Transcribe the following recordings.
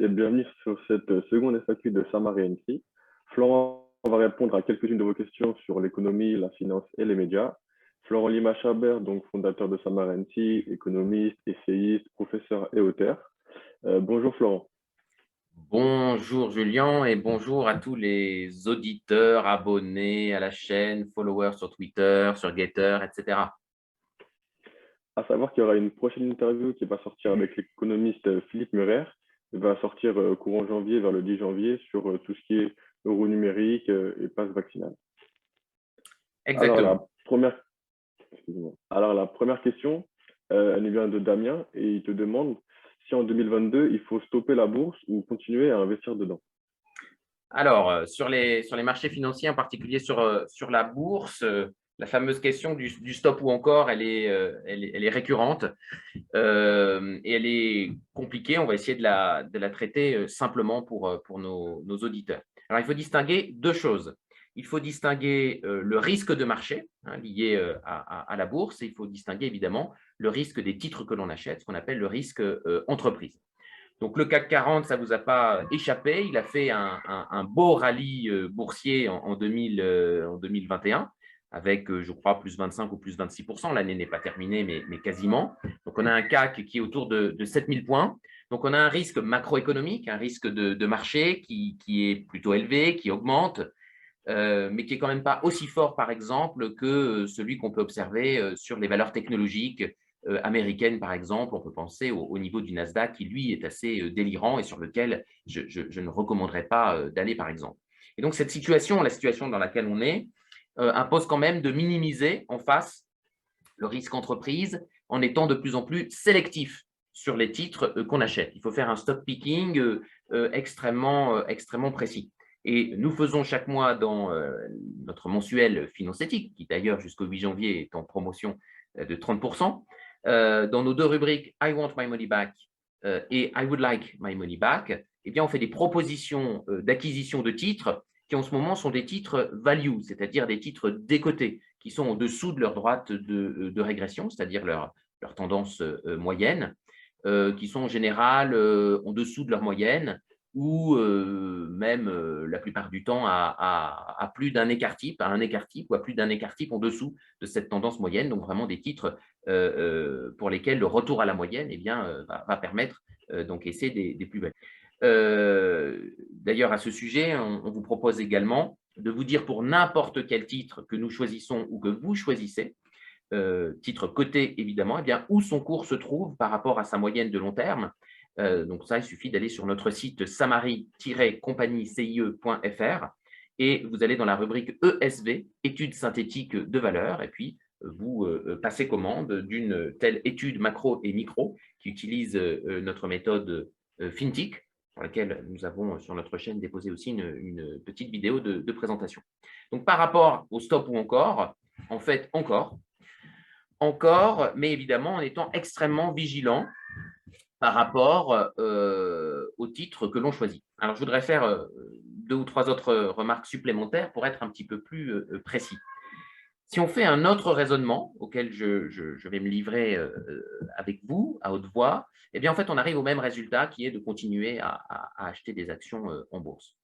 et bienvenue sur cette seconde FAQ de Samar et NC. Florent va répondre à quelques-unes de vos questions sur l'économie, la finance et les médias. Florent Lima-Chabert, donc fondateur de Samar et NC, économiste, essayiste, professeur et auteur. Bonjour Florent. Bonjour Julien et bonjour à tous les auditeurs, abonnés à la chaîne, followers sur Twitter, sur Getter, etc. À savoir qu'il y aura une prochaine interview qui va sortir avec l'économiste Philippe Murer. Il va sortir courant janvier, vers le 10 janvier, sur tout ce qui est euro numérique et passe vaccinal. Alors la Exactement. première, excusez-moi. Alors la première question, elle nous vient de Damien et il te demande si en 2022, il faut stopper la bourse ou continuer à investir dedans. Alors, sur les marchés financiers, en particulier sur la bourse, la fameuse question du stop ou encore, elle est récurrente et elle est compliquée. On va essayer de la traiter simplement pour nos auditeurs. Alors, il faut distinguer deux choses. Il faut distinguer le risque de marché lié à la bourse et il faut distinguer évidemment le risque des titres que l'on achète, ce qu'on appelle le risque entreprise. Donc, le CAC 40, ça ne vous a pas échappé. Il a fait un beau rallye boursier en 2021 avec, je crois, plus 25 ou plus 26%. L'année n'est pas terminée, mais quasiment. Donc, on a un CAC qui est autour de 7000 points. Donc, on a un risque macroéconomique, un risque de marché qui est plutôt élevé, qui augmente, mais qui n'est quand même pas aussi fort, par exemple, que celui qu'on peut observer sur les valeurs technologiques américaines, par exemple. On peut penser au niveau du Nasdaq, qui, lui, est assez délirant et sur lequel je ne recommanderais pas d'aller, par exemple. Et donc, cette situation, la situation dans laquelle on est, impose quand même de minimiser en face le risque entreprise en étant de plus en plus sélectif sur les titres qu'on achète. Il faut faire un stock picking extrêmement précis. Et nous faisons chaque mois dans notre mensuel Finocétique, qui d'ailleurs jusqu'au 8 janvier est en promotion de 30%, dans nos deux rubriques I want my money back et I would like my money back, eh bien, on fait des propositions d'acquisition de titres qui en ce moment sont des titres value, c'est-à-dire des titres décotés, qui sont en dessous de leur droite de régression, c'est-à-dire leur tendance moyenne, qui sont en général en dessous de leur moyenne ou même la plupart du temps à plus d'un écart type, à un écart type ou à plus d'un écart type en dessous de cette tendance moyenne. Donc vraiment des titres pour lesquels le retour à la moyenne eh bien, va permettre d'encaisser des plus-values. D'ailleurs, à ce sujet, on vous propose également de vous dire pour n'importe quel titre que nous choisissons ou que vous choisissez, titre coté évidemment, eh bien, où son cours se trouve par rapport à sa moyenne de long terme. Donc ça, il suffit d'aller sur notre site samari-compagnie.cie.fr et vous allez dans la rubrique ESV, études synthétiques de valeur, et puis vous passez commande d'une telle étude macro et micro qui utilise notre méthode FinTech, pour laquelle nous avons sur notre chaîne déposé aussi une petite vidéo de présentation. Donc par rapport au stop ou encore, en fait encore, mais évidemment en étant extrêmement vigilant par rapport au titre que l'on choisit. Alors, je voudrais faire deux ou trois autres remarques supplémentaires pour être un petit peu plus précis. Si on fait un autre raisonnement auquel je vais me livrer avec vous à haute voix, eh bien, en fait, on arrive au même résultat qui est de continuer à acheter des actions en bourse.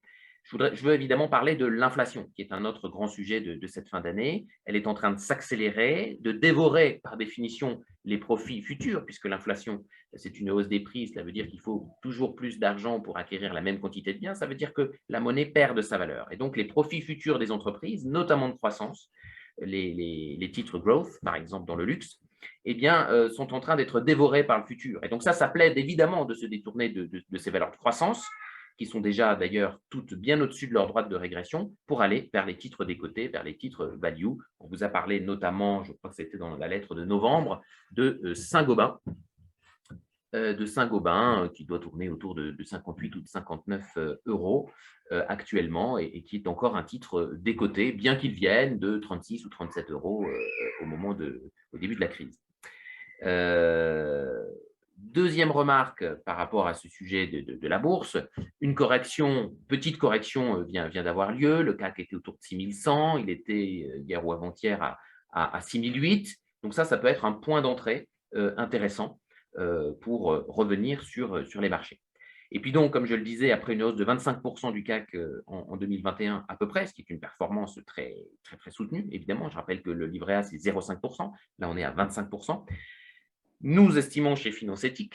Je veux évidemment parler de l'inflation, qui est un autre grand sujet de cette fin d'année. Elle est en train de s'accélérer, de dévorer par définition les profits futurs, puisque l'inflation, c'est une hausse des prix. Cela veut dire qu'il faut toujours plus d'argent pour acquérir la même quantité de biens. Ça veut dire que la monnaie perd de sa valeur. Et donc, les profits futurs des entreprises, notamment de croissance, les titres growth, par exemple dans le luxe, eh bien, sont en train d'être dévorés par le futur. Et donc ça plaide évidemment de se détourner de ces valeurs de croissance, qui sont déjà d'ailleurs toutes bien au-dessus de leur droite de régression, pour aller vers les titres décotés, vers les titres value. On vous a parlé notamment, je crois que c'était dans la lettre de novembre, de Saint-Gobain, qui doit tourner autour de 58 ou de 59 euros actuellement et qui est encore un titre décoté, bien qu'il vienne de 36 ou 37 euros au début de la crise. Deuxième remarque par rapport à ce sujet de la bourse, une petite correction vient d'avoir lieu. Le CAC était autour de 6100, il était hier ou avant-hier à 6008. Donc ça peut être un point d'entrée intéressant pour revenir sur les marchés. Et puis donc, comme je le disais, après une hausse de 25% du CAC en 2021 à peu près, ce qui est une performance très, très, très soutenue, évidemment. Je rappelle que le livret A, c'est 0,5%. Là, on est à 25%. Nous estimons chez Finance Éthique,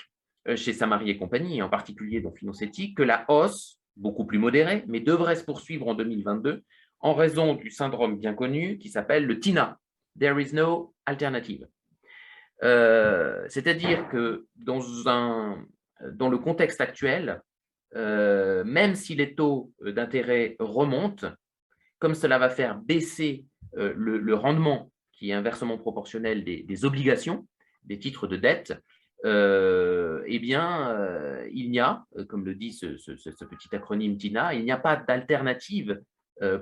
chez Samari et compagnie, et en particulier dans Finance Éthique, que la hausse, beaucoup plus modérée, mais devrait se poursuivre en 2022 en raison du syndrome bien connu qui s'appelle le TINA, There is no alternative. C'est-à-dire que dans le contexte actuel, même si les taux d'intérêt remontent, comme cela va faire baisser le rendement qui est inversement proportionnel des obligations, des titres de dette, eh bien, il n'y a, comme le dit ce petit acronyme TINA, il n'y a pas d'alternative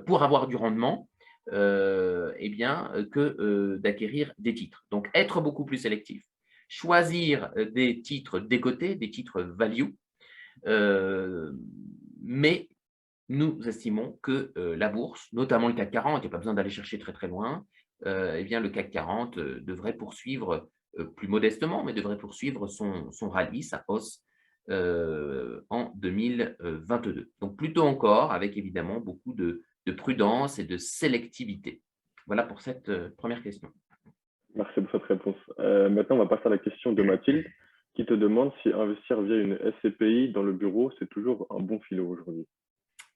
pour avoir du rendement eh bien, que d'acquérir des titres. Donc, être beaucoup plus sélectif, choisir des titres décotés, des titres value, mais nous estimons que la bourse, notamment le CAC 40, il n'y a pas besoin d'aller chercher très très loin, eh bien, le CAC 40 devrait poursuivre plus modestement, mais devrait poursuivre son rallye, sa hausse en 2022. Donc plutôt encore avec évidemment beaucoup de prudence et de sélectivité. Voilà pour cette première question. Merci pour cette réponse. Maintenant, on va passer à la question de Mathilde, qui te demande si investir via une SCPI dans le bureau, c'est toujours un bon filon aujourd'hui.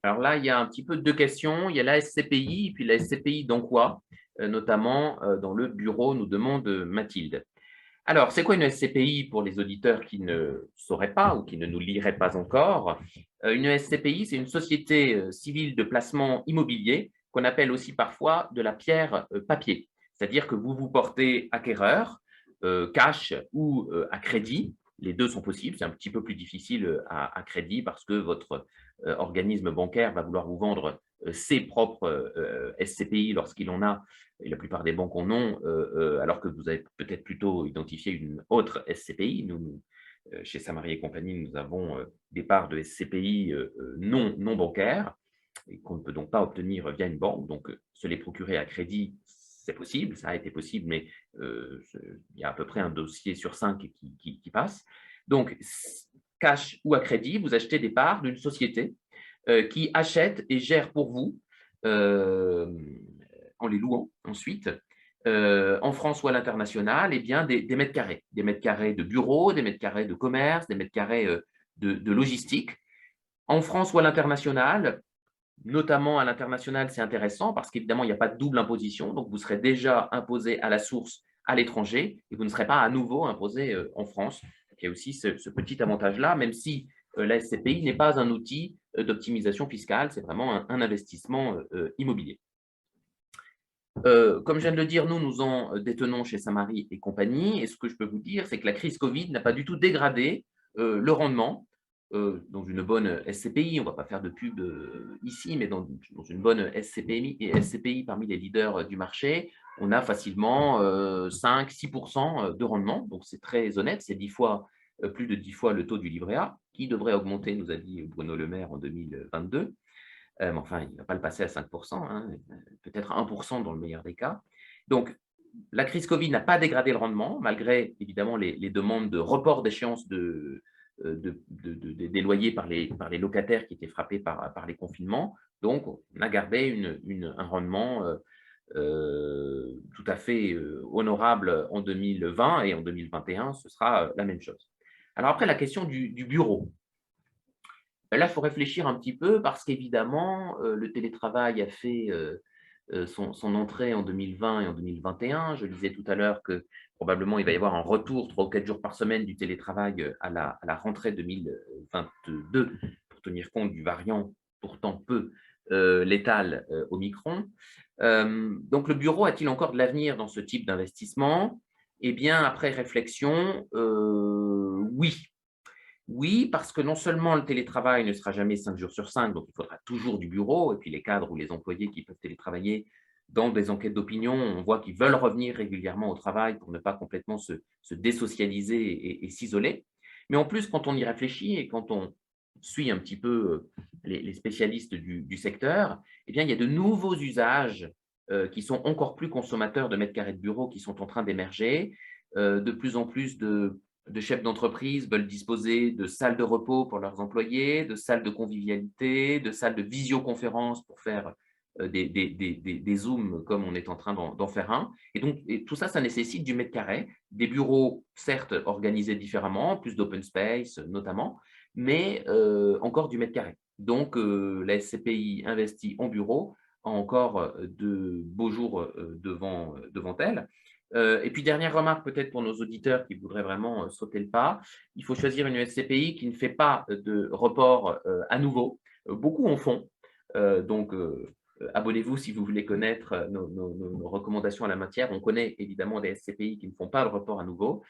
Alors là, il y a un petit peu deux questions. Il y a la SCPI, et puis la SCPI dans quoi notamment dans le bureau, nous demande Mathilde. Alors, c'est quoi une SCPI pour les auditeurs qui ne sauraient pas ou qui ne nous liraient pas encore? Une SCPI, c'est une société civile de placement immobilier qu'on appelle aussi parfois de la pierre papier. C'est-à-dire que vous vous portez acquéreur, cash ou à crédit. Les deux sont possibles. C'est un petit peu plus difficile à crédit parce que votre organisme bancaire va vouloir vous vendre ses propres SCPI lorsqu'il en a, et la plupart des banques en ont, alors que vous avez peut-être plutôt identifié une autre SCPI. Nous, chez Samari et compagnie, nous avons des parts de SCPI non bancaires et qu'on ne peut donc pas obtenir via une banque. Donc, se les procurer à crédit, c'est possible, ça a été possible, mais il y a à peu près un dossier sur 5 qui passe. Donc, cash ou à crédit, vous achetez des parts d'une société qui achète et gère pour vous, en les louant ensuite, en France ou à l'international, eh bien, des mètres carrés. Des mètres carrés de bureaux, des mètres carrés de commerce, des mètres carrés de logistique. En France ou à l'international, notamment à l'international, c'est intéressant parce qu'évidemment, il n'y a pas de double imposition. Donc, vous serez déjà imposé à la source à l'étranger et vous ne serez pas à nouveau imposé en France. Il y a aussi ce petit avantage-là, même si la SCPI n'est pas un outil d'optimisation fiscale, c'est vraiment un investissement immobilier. Comme je viens de le dire, nous en détenons chez Samari et compagnie. Et ce que je peux vous dire, c'est que la crise Covid n'a pas du tout dégradé le rendement dans une bonne SCPI. On ne va pas faire de pub ici, mais dans une bonne SCPI parmi les leaders du marché, on a facilement 5-6% de rendement. Donc, c'est très honnête. C'est plus de 10 fois le taux du livret A, qui devrait augmenter, nous a dit Bruno Le Maire, en 2022. Mais enfin, il ne va pas le passer à 5%, hein, peut-être 1% dans le meilleur des cas. Donc, la crise Covid n'a pas dégradé le rendement, malgré évidemment les demandes de report d'échéance des loyers par les locataires qui étaient frappés par les confinements. Donc, on a gardé un rendement tout à fait honorable en 2020 et en 2021, ce sera la même chose. Alors après, la question du bureau. Là, il faut réfléchir un petit peu parce qu'évidemment, le télétravail a fait son entrée en 2020 et en 2021. Je disais tout à l'heure que probablement il va y avoir un retour 3 ou 4 jours par semaine du télétravail à la rentrée 2022 pour tenir compte du variant pourtant peu létal Omicron. Donc, le bureau a-t-il encore de l'avenir dans ce type d'investissement? Eh bien, après réflexion, oui. Oui, parce que non seulement le télétravail ne sera jamais 5 jours sur 5, donc il faudra toujours du bureau, et puis les cadres ou les employés qui peuvent télétravailler, dans des enquêtes d'opinion, on voit qu'ils veulent revenir régulièrement au travail pour ne pas complètement se désocialiser et s'isoler. Mais en plus, quand on y réfléchit et quand on suit un petit peu les spécialistes du secteur, eh bien, il y a de nouveaux usages qui sont encore plus consommateurs de mètres carrés de bureau qui sont en train d'émerger, de plus en plus de de chefs d'entreprise veulent disposer de salles de repos pour leurs employés, de salles de convivialité, de salles de visioconférence pour faire des Zooms comme on est en train d'en faire un. Et donc, tout ça, ça nécessite du mètre carré, des bureaux, certes, organisés différemment, plus d'open space notamment, mais encore du mètre carré. Donc, la SCPI investit en bureau a encore de beaux jours devant elle. Et puis, dernière remarque peut-être pour nos auditeurs qui voudraient vraiment sauter le pas, il faut choisir une SCPI qui ne fait pas de report à nouveau. Beaucoup en font. Donc, abonnez-vous si vous voulez connaître nos recommandations à la matière. On connaît évidemment des SCPI qui ne font pas le report à nouveau.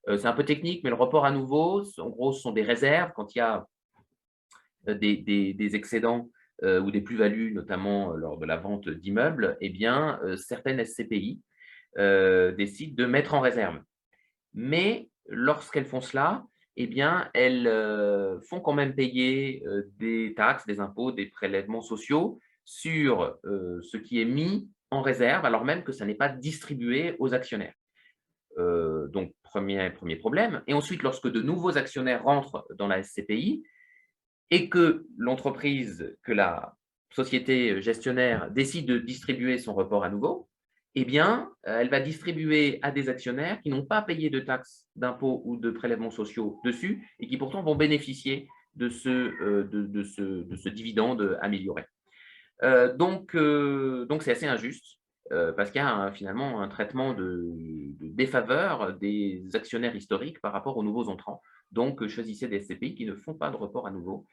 C'est un peu technique, mais le report à nouveau, en gros, ce sont des réserves quand il y a des excédents ou des plus-values, notamment lors de la vente d'immeubles. Eh bien, certaines SCPI décident de mettre en réserve. Mais lorsqu'elles font cela, eh bien, elles font quand même payer des taxes, des impôts, des prélèvements sociaux sur ce qui est mis en réserve, alors même que ça n'est pas distribué aux actionnaires. Donc, premier problème. Et ensuite, lorsque de nouveaux actionnaires rentrent dans la SCPI et que l'entreprise, que la société gestionnaire décide de distribuer son report à nouveau, eh bien, elle va distribuer à des actionnaires qui n'ont pas payé de taxes, d'impôts ou de prélèvements sociaux dessus et qui pourtant vont bénéficier de ce dividende amélioré. Donc, c'est assez injuste parce qu'il y a finalement un traitement de défaveur des actionnaires historiques par rapport aux nouveaux entrants. Donc, choisissez des SCPI qui ne font pas de report à nouveau.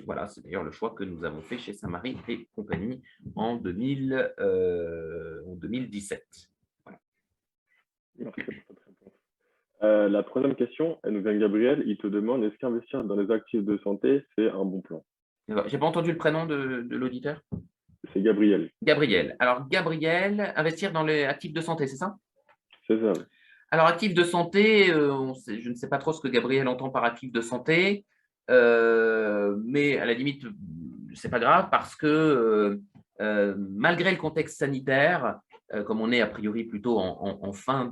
Voilà, c'est d'ailleurs le choix que nous avons fait chez Saint-Marie et compagnie en 2017. Voilà. Merci pour cette réponse. La troisième question, elle nous vient de Gabriel. Il te demande, est-ce qu'investir dans les actifs de santé, c'est un bon plan? J'ai pas entendu le prénom de l'auditeur. C'est Gabriel. Gabriel. Alors, Gabriel, investir dans les actifs de santé, c'est ça? C'est ça. Alors, actif de santé, je ne sais pas trop ce que Gabriel entend par actif de santé, mais à la limite, c'est pas grave parce que malgré le contexte sanitaire, comme on est a priori plutôt en fin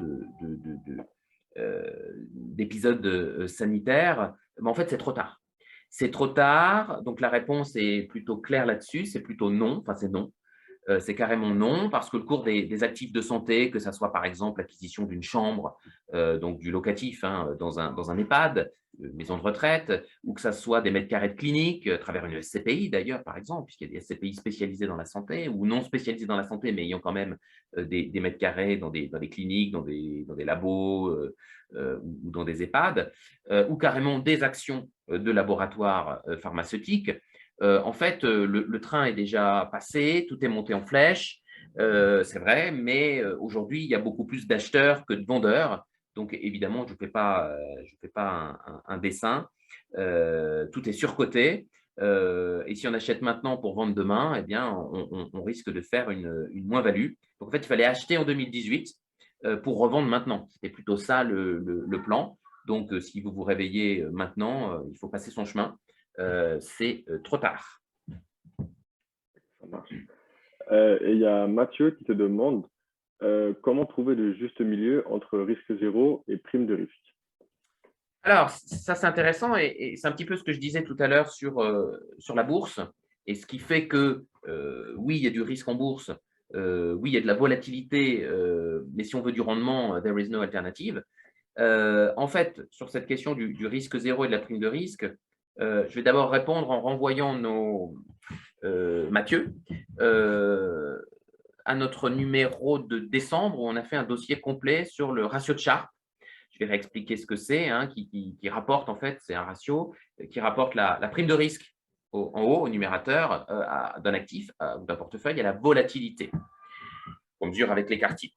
d'épisode sanitaire, mais en fait, c'est trop tard. C'est trop tard, donc la réponse est plutôt claire là-dessus, c'est plutôt non, enfin c'est non. C'est carrément non, parce que le cours des actifs de santé, que ça soit par exemple l'acquisition d'une chambre, donc du locatif dans un EHPAD, maison de retraite, ou que ça soit des mètres carrés de clinique, à travers une SCPI d'ailleurs, par exemple, puisqu'il y a des SCPI spécialisées dans la santé, ou non spécialisées dans la santé, mais ayant quand même des mètres carrés dans des cliniques, dans des labos ou dans des EHPAD, ou carrément des actions de laboratoires pharmaceutiques. En fait, le train est déjà passé, tout est monté en flèche, c'est vrai, mais aujourd'hui, il y a beaucoup plus d'acheteurs que de vendeurs. Donc, évidemment, je ne fais pas un dessin. Tout est surcoté. Et si on achète maintenant pour vendre demain, eh bien, on risque de faire une moins-value. Donc, en fait, il fallait acheter en 2018 pour revendre maintenant. C'était plutôt ça le plan. Donc, si vous vous réveillez maintenant, il faut passer son chemin. C'est trop tard. Ça marche. Et il y a Mathieu qui te demande comment trouver le juste milieu entre risque zéro et prime de risque. Alors, ça c'est intéressant et c'est un petit peu ce que je disais tout à l'heure sur la bourse et ce qui fait que oui, il y a du risque en bourse, oui, il y a de la volatilité, mais si on veut du rendement, there is no alternative. En fait, sur cette question du risque zéro et de la prime de risque, je vais d'abord répondre en renvoyant Mathieu à notre numéro de décembre où on a fait un dossier complet sur le ratio de Sharpe. Je vais réexpliquer ce que c'est, qui rapporte, en fait, c'est un ratio qui rapporte la prime de risque en haut, au numérateur d'un actif ou d'un portefeuille, à la volatilité qu'on mesure avec l'écart type.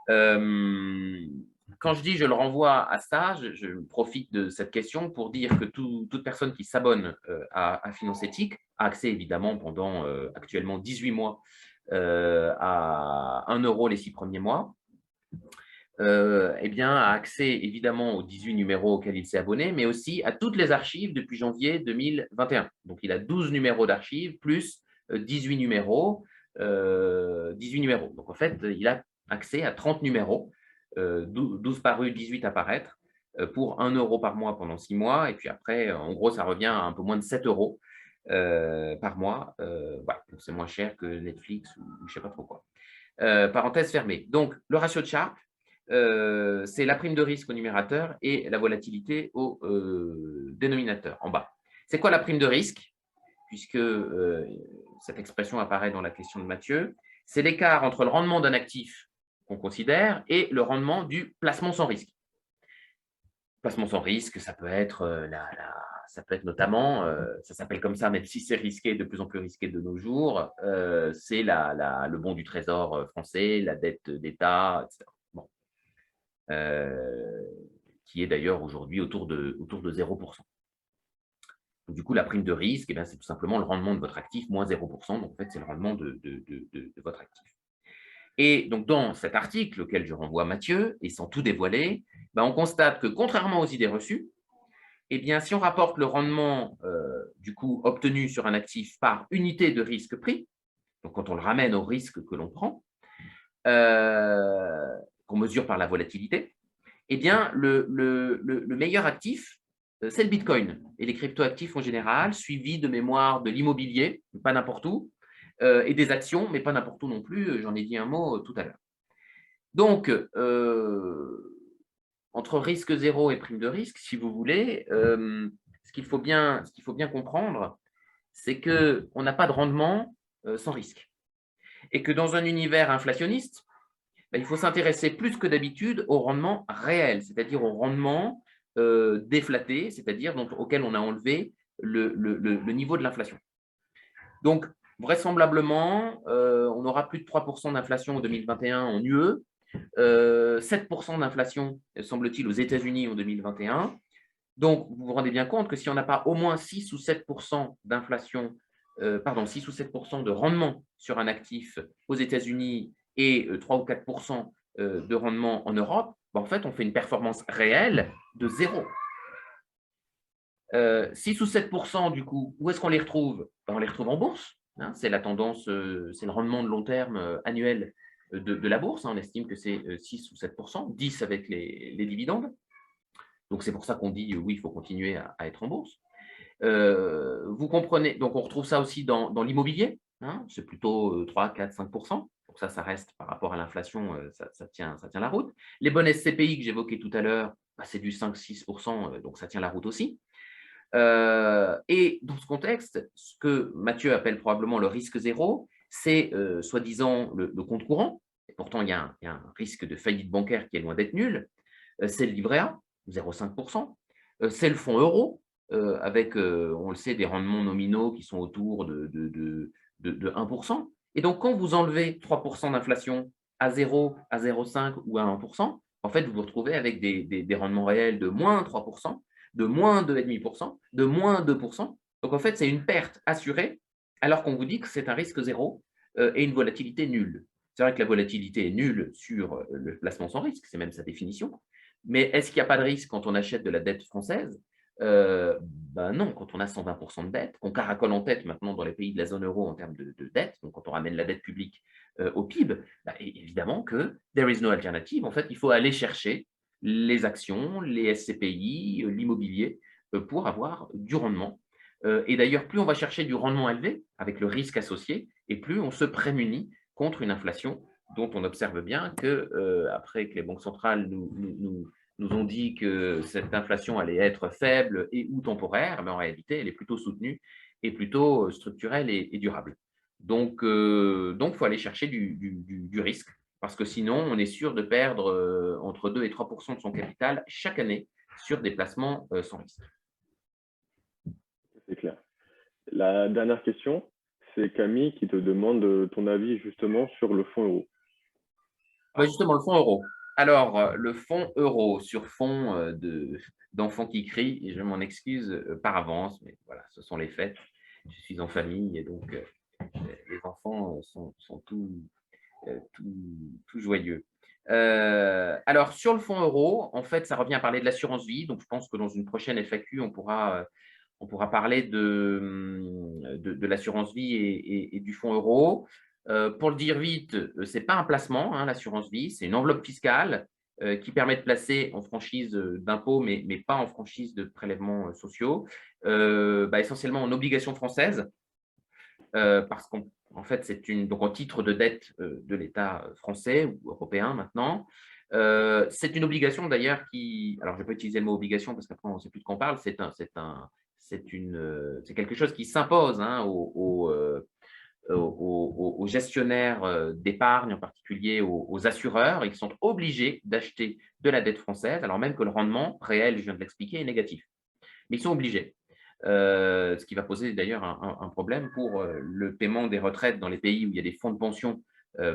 Quand je dis je le renvoie à ça, je profite de cette question pour dire que toute personne qui s'abonne à Finance Éthique a accès évidemment pendant actuellement 18 mois à 1 euro les 6 premiers mois. Eh bien, a accès évidemment aux 18 numéros auxquels il s'est abonné, mais aussi à toutes les archives depuis janvier 2021. Donc, il a 12 numéros d'archives plus 18 numéros. 18 numéros. Donc, en fait, il a accès à 30 numéros, 12 parus, 18 à paraître. pour 1 euro par mois pendant 6 mois. Et puis après, en gros, ça revient à un peu moins de 7 euros par mois. Voilà, donc c'est moins cher que Netflix ou je ne sais pas trop quoi. Parenthèse fermée. Donc, le ratio de Sharpe, c'est la prime de risque au numérateur et la volatilité au dénominateur en bas. C'est quoi la prime de risque? Puisque cette expression apparaît dans la question de Mathieu, c'est l'écart entre le rendement d'un actif qu'on considère et le rendement du placement sans risque. Placement sans risque, ça peut être, ça peut être notamment, ça s'appelle comme ça, même si c'est risqué, de plus en plus risqué de nos jours, c'est le bon du Trésor français, la dette d'État, etc. Bon. Qui est d'ailleurs aujourd'hui autour de 0%. Donc, du coup, la prime de risque, eh c'est tout simplement le rendement de votre actif moins 0%. Donc, en fait, c'est le rendement de votre actif. Et donc, dans cet article auquel je renvoie Mathieu, et sans tout dévoiler, on constate que contrairement aux idées reçues, eh bien, si on rapporte le rendement du coup obtenu sur un actif par unité de risque pris, donc quand on le ramène au risque que l'on prend, qu'on mesure par la volatilité, eh bien, le meilleur actif, c'est le Bitcoin et les cryptoactifs en général, suivi de mémoire de l'immobilier, pas n'importe où, et des actions, mais pas n'importe où non plus, j'en ai dit un mot tout à l'heure. Donc, entre risque zéro et prime de risque, si vous voulez, ce qu'il faut bien comprendre, c'est qu'on n'a pas de rendement sans risque. Et que dans un univers inflationniste, il faut s'intéresser plus que d'habitude au rendement réel, c'est-à-dire au rendement déflaté, c'est-à-dire auquel on a enlevé le niveau de l'inflation. Donc, vraisemblablement, on aura plus de 3% d'inflation en 2021 en UE, 7% d'inflation, semble-t-il, aux États-Unis en 2021. Donc, vous vous rendez bien compte que si on n'a pas au moins 6 ou 7% d'inflation, 6 ou 7% de rendement sur un actif aux États-Unis et 3 ou 4% de rendement en Europe, en fait, on fait une performance réelle de zéro. 6 ou 7%, du coup, où est-ce qu'on les retrouve? On les retrouve en bourse. Hein, c'est la tendance, c'est le rendement de long terme annuel de la bourse. Hein, on estime que c'est 6 ou 7%, 10 avec les dividendes. Donc, c'est pour ça qu'on dit oui, il faut continuer à être en bourse. Vous comprenez, donc on retrouve ça aussi dans l'immobilier. Hein, c'est plutôt 3, 4, 5%. Donc, ça reste par rapport à l'inflation, ça tient la route. Les bonnes SCPI que j'évoquais tout à l'heure, c'est du 5-6%, donc ça tient la route aussi. Et dans ce contexte, ce que Mathieu appelle probablement le risque zéro, c'est soi-disant le compte courant. Et pourtant, il y a un risque de faillite bancaire qui est loin d'être nul. C'est le livret A, 0,5%. C'est le fonds euro, avec, on le sait, des rendements nominaux qui sont autour de 1%. Et donc, quand vous enlevez 3% d'inflation à 0, à 0,5 ou à 1%, en fait, vous vous retrouvez avec des rendements réels de moins 3%, de moins 2,5%, de moins 2%. Donc, en fait, c'est une perte assurée, alors qu'on vous dit que c'est un risque zéro et une volatilité nulle. C'est vrai que la volatilité est nulle sur le placement sans risque, c'est même sa définition. Mais est-ce qu'il n'y a pas de risque quand on achète de la dette française? Non, quand on a 120% de dette, qu'on caracole en tête maintenant dans les pays de la zone euro en termes de dette, donc quand on ramène la dette publique au PIB, évidemment que there is no alternative. En fait, il faut aller chercher les actions, les SCPI, l'immobilier pour avoir du rendement. Et d'ailleurs, plus on va chercher du rendement élevé avec le risque associé, et plus on se prémunit contre une inflation dont on observe bien que, après que les banques centrales nous ont dit que cette inflation allait être faible et ou temporaire, mais en réalité, elle est plutôt soutenue et plutôt structurelle et durable. Donc, il faut aller chercher du risque, parce que sinon, on est sûr de perdre entre 2 et 3% de son capital chaque année sur des placements sans risque. C'est clair. La dernière question, c'est Camille qui te demande ton avis justement sur le fonds euro. Justement, le fonds euro. Alors, le fonds euro sur fond d'enfants qui crient, et je m'en excuse par avance, mais voilà, ce sont les fêtes. Je suis en famille et donc les enfants sont tout joyeux. Alors, sur le fonds euro, en fait, ça revient à parler de l'assurance vie. Donc, je pense que dans une prochaine FAQ, on pourra parler de l'assurance vie et du fonds euro. Pour le dire vite, ce n'est pas un placement, hein, l'assurance vie, c'est une enveloppe fiscale qui permet de placer en franchise d'impôts, mais pas en franchise de prélèvements sociaux, essentiellement en obligations françaises, parce qu'en fait, donc en titre de dette de l'État français ou européen maintenant. C'est une obligation d'ailleurs qui, alors je ne vais pas utiliser le mot obligation parce qu'après on ne sait plus de quoi on parle, c'est quelque chose qui s'impose hein, aux gestionnaires d'épargne, en particulier aux assureurs, ils sont obligés d'acheter de la dette française, alors même que le rendement réel, je viens de l'expliquer, est négatif. Mais ils sont obligés. Ce qui va poser d'ailleurs un problème pour le paiement des retraites dans les pays où il y a des fonds de pension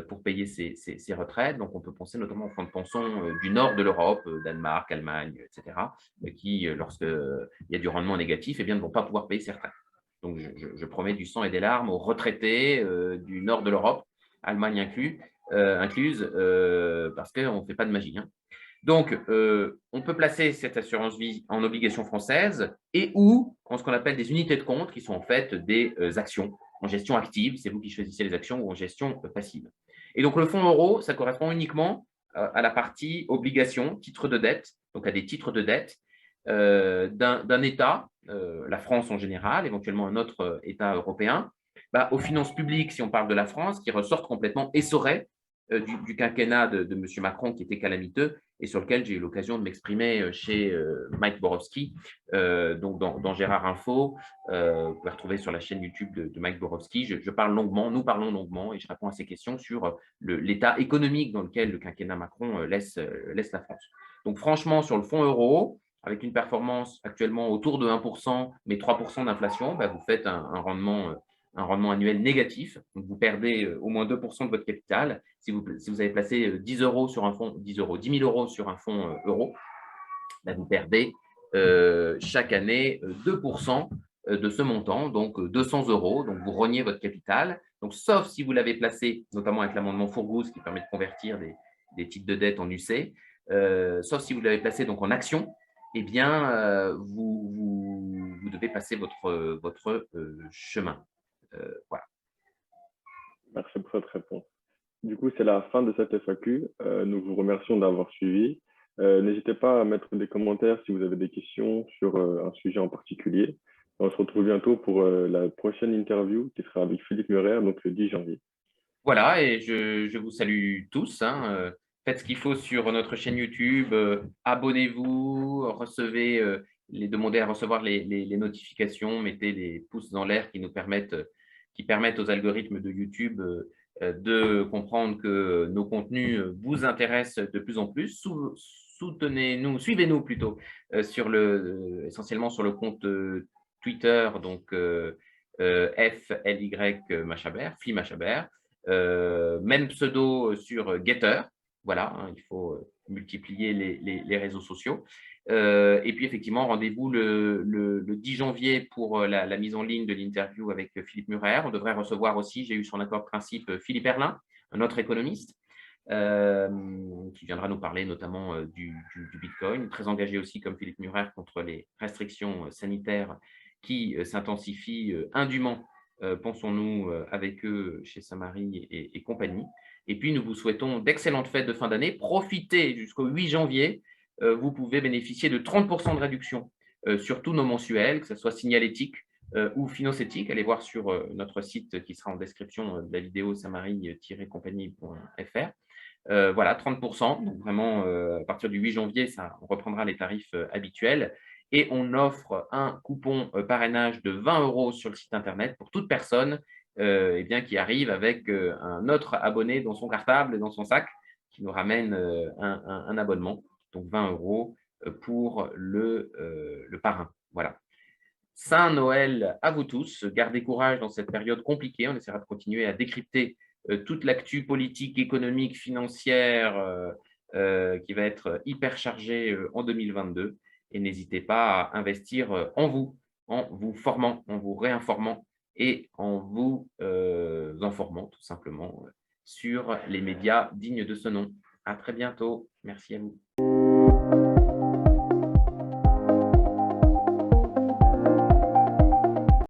pour payer ces retraites. Donc, on peut penser notamment aux fonds de pension du nord de l'Europe, Danemark, Allemagne, etc., qui, lorsqu'il y a du rendement négatif, ne vont pas pouvoir payer ces retraites. Donc, je promets du sang et des larmes aux retraités du nord de l'Europe, Allemagne incluse, parce qu'on ne fait pas de magie. Hein. Donc, on peut placer cette assurance vie en obligation française et ou en ce qu'on appelle des unités de compte, qui sont en fait des actions en gestion active. C'est vous qui choisissez les actions ou en gestion passive. Et donc, le fonds euro, ça correspond uniquement à la partie obligation, titre de dette, donc à des titres de dette d'un État, la France en général, éventuellement un autre État européen, aux finances publiques, si on parle de la France, qui ressortent complètement essorées du quinquennat de M. Macron qui était calamiteux et sur lequel j'ai eu l'occasion de m'exprimer chez Mike Borowski, donc dans Gérard Info. Vous pouvez retrouver sur la chaîne YouTube de Mike Borowski. Je parle longuement, nous parlons longuement et je réponds à ces questions sur l'état économique dans lequel le quinquennat Macron laisse la France. Donc franchement, sur le fonds euro, avec une performance actuellement autour de 1%, mais 3% d'inflation, vous faites un rendement annuel négatif. Donc, vous perdez au moins 2% de votre capital. Si vous avez placé 10 euros sur un fonds, 10 000 euros sur un fonds euro, vous perdez chaque année 2% de ce montant, donc 200 euros. Donc, vous rognez votre capital. Donc, sauf si vous l'avez placé, notamment avec l'amendement Fourgouze qui permet de convertir des titres de dette en UC, sauf si vous l'avez placé donc en action, eh bien, vous devez passer votre chemin. Voilà. Merci pour cette réponse. Du coup, c'est la fin de cette FAQ. Nous vous remercions d'avoir suivi. N'hésitez pas à mettre des commentaires si vous avez des questions sur un sujet en particulier. On se retrouve bientôt pour la prochaine interview qui sera avec Philippe Murer, donc le 10 janvier. Voilà, et je vous salue tous. Hein. Faites ce qu'il faut sur notre chaîne YouTube. Abonnez-vous, demandez à recevoir les notifications, mettez les pouces en l'air qui permettent aux algorithmes de YouTube de comprendre que nos contenus vous intéressent de plus en plus. Soutenez-nous, suivez-nous plutôt essentiellement sur le compte Twitter, donc FLY Machabert, Fli Machabert. Même pseudo sur Getter. Voilà, hein, il faut multiplier les réseaux sociaux. Et puis, effectivement, rendez-vous le 10 janvier pour la mise en ligne de l'interview avec Philippe Murer. On devrait recevoir aussi, j'ai eu son accord de principe, Philippe Erlin, un autre économiste, qui viendra nous parler notamment du Bitcoin, très engagé aussi comme Philippe Murer contre les restrictions sanitaires qui s'intensifient indûment, pensons-nous, avec eux chez Samari et compagnie. Et puis, nous vous souhaitons d'excellentes fêtes de fin d'année. Profitez jusqu'au 8 janvier. Vous pouvez bénéficier de 30% de réduction sur tous nos mensuels, que ce soit signalétique ou finocétique. Allez voir sur notre site qui sera en description de la vidéo samari-compagnie.fr. Voilà, 30%. Donc vraiment, à partir du 8 janvier, on reprendra les tarifs habituels. Et on offre un coupon parrainage de 20 euros sur le site internet pour toute personne qui arrive avec un autre abonné dans son cartable et dans son sac qui nous ramène un abonnement. Donc 20 euros pour le parrain. Voilà. Saint Noël à vous tous. Gardez courage dans cette période compliquée. On essaiera de continuer à décrypter toute l'actu politique, économique, financière qui va être hyper chargée en 2022. Et n'hésitez pas à investir en vous formant, en vous réinformant et en vous informant tout simplement sur les médias dignes de ce nom. À très bientôt. Merci à vous.